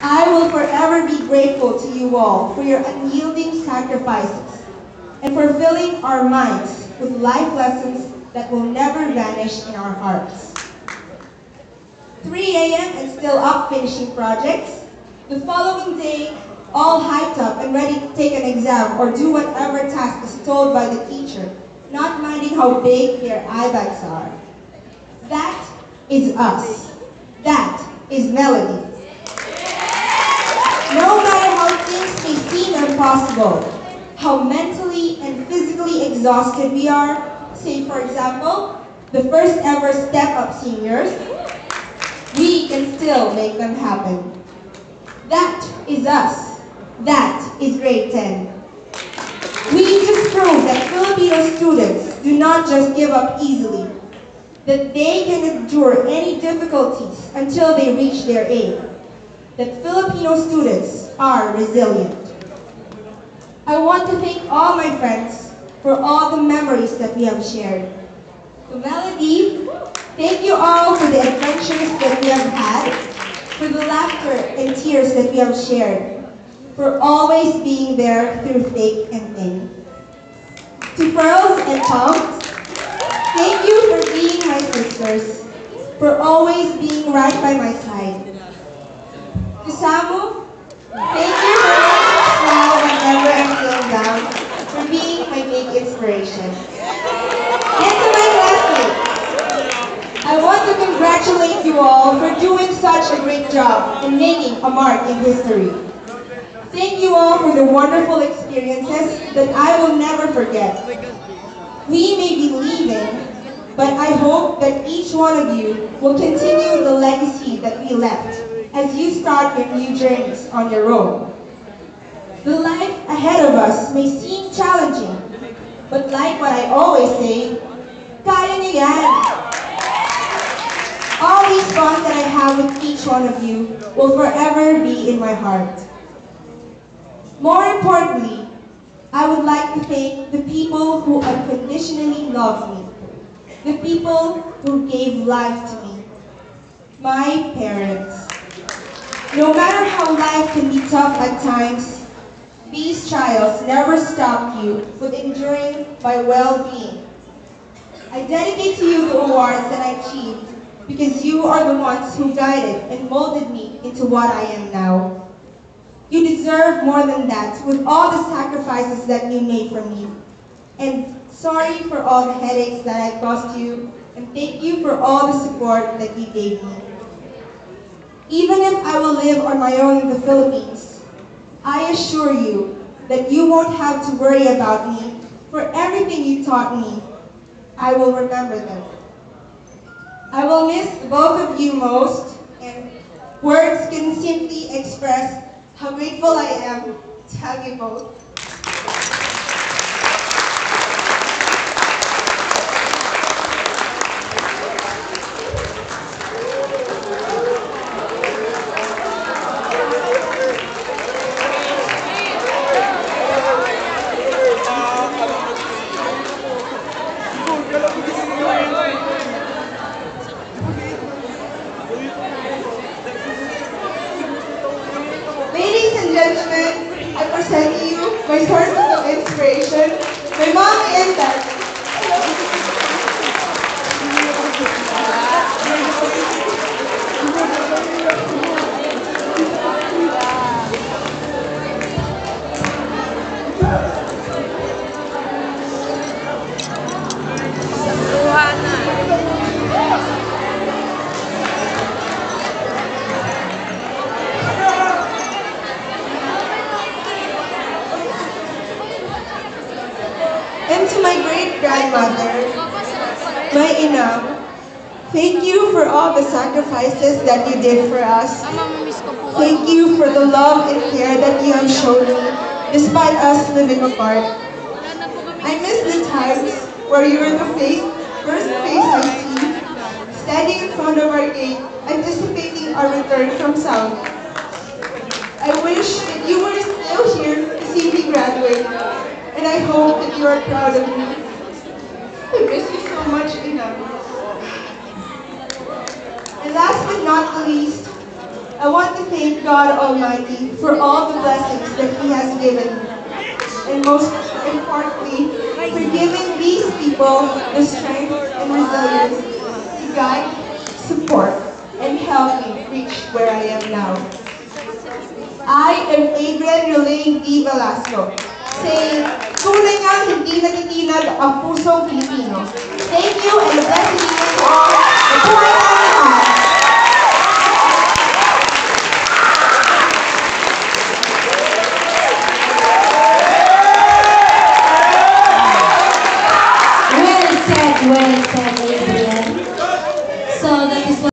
I will forever be grateful to you all for your unyielding sacrifices and for filling our minds with life lessons that will never vanish in our hearts. 3 a.m. and still up finishing projects. The following day, all hyped up and ready to take an exam or do whatever task is told by the teacher, not minding how big their eye bags are. That is us. That is Melody. No matter how things may seem impossible, how mentally and physically exhausted we are, say for example, the first ever step-up seniors, we can still make them happen. That is us. That is grade 10. We just proved that Filipino students do not just give up easily, that they can endure any difficulties until they reach their aim, that Filipino students are resilient. I want to thank all my friends for all the memories that we have shared. To Melody, thank you all for the adventures that we have had, for the laughter and tears that we have shared, for always being there through thick and thin. To Pearls and Tongs, thank you for being my sisters, for always being right by my side. To Samu, thank you for making me smile whenever I'm feeling down, for being my big inspiration. And to my classmates, I want to congratulate you all for doing such a great job in making a mark in history. Thank you all for the wonderful experiences that I will never forget. We may be leaving, but I hope that each one of you will continue the legacy that we left as you start your new journeys on your own. The life ahead of us may seem challenging, but like what I always say, kaya niyo yan! All these bonds that I have with each one of you will forever be in my heart. More importantly, I would like to thank the people who unconditionally love me, the people who gave life to me, my parents. No matter how life can be tough at times, these trials never stop you from enduring my well-being. I dedicate to you the awards that I achieved because you are the ones who guided and molded me into what I am now. You deserve more than that with all the sacrifices that you made for me. And sorry for all the headaches that I caused you, and thank you for all the support that you gave me. Even if I will live on my own in the Philippines, I assure you that you won't have to worry about me. For everything you taught me, I will remember them. I will miss both of you most, and words can simply express how grateful I am to have you both. Ladies and gentlemen, I present to you my sources of inspiration, my mom and dad. And to my great-grandmother, my inam, thank you for all the sacrifices that you did for us. Thank you for the love and care that you have shown me, despite us living apart. I miss the times where you were the first face I see, standing in front of our gate, anticipating our return from Saudi. I wish that you were still here to see me graduate, and I hope that you are proud of me. I miss you so much, Ina. And last but not the least, I want to thank God Almighty for all the blessings that He has given me. And most importantly, for giving these people the strength and resilience to guide, support, and help me reach where I am now. I am Adrian Relaine D. Velasco, saying, tunay nga hindi natitinag ang pusong Pilipino. Thank you and blessed evening to all.